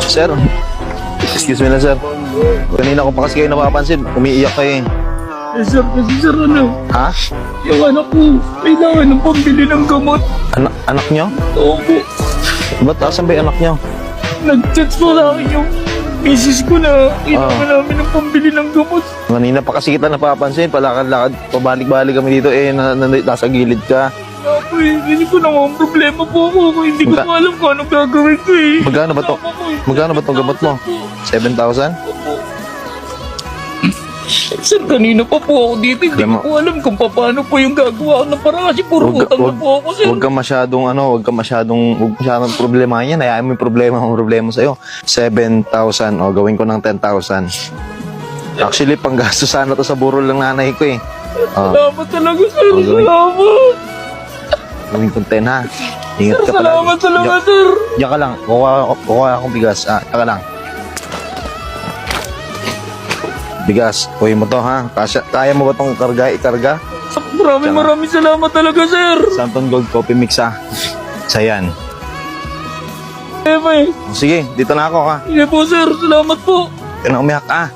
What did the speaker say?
Sir, excuse me na sir. Kanina ko pa kasi kayo napapansin, umiiyak kayo eh. Eh sir, kasi sir ano, Ha? yung anak ko, kailangan ng pambili ng gamot. Anak nyo? Opo, Ba't asan ba yung anak nyo? nag-chat po sa akin yung misis ko na kailangan namin ng pambili ng gamot. Kanina pa kasi kita napapansin, palakad-lakad, pabalik-balik kami dito eh, nasa gilid ka. Ako eh, hindi ko naman problema po ako. Hindi ko Magka- pa alam kung anong gagawin ko eh. Magkano ba to? Magkano ba tong gamot mo? 7,000? Sir, kanina pa po ako dito. Hindi Alam ko mo- po alam kung paano po yung gagawa ko ng parang kasi puro utang na po ako, sir. Huwag ka masyadong problema yan. Hayaan mo yung problema sa'yo. 7,000, o gawin ko ng 10,000. Actually, panggasto sana to sa burol ng nanay ko eh. O, Salamat talaga, sir. gawin. Salamat. gawin ko 10 ha. Ingat ka pala. Salamat talaga, sir. Diyan ka lang. Kuha akong bigas. Diyan ka lang. Bigas. Kuhin mo to ha. Kaya mo ba tong ikarga? Maraming salamat talaga, sir. Santon Gold Coffee Mix ha. Sa yan. Eh, Sige, dito na ako ha. Sige po, sir. Salamat po. Huwag ka na umiyak ha.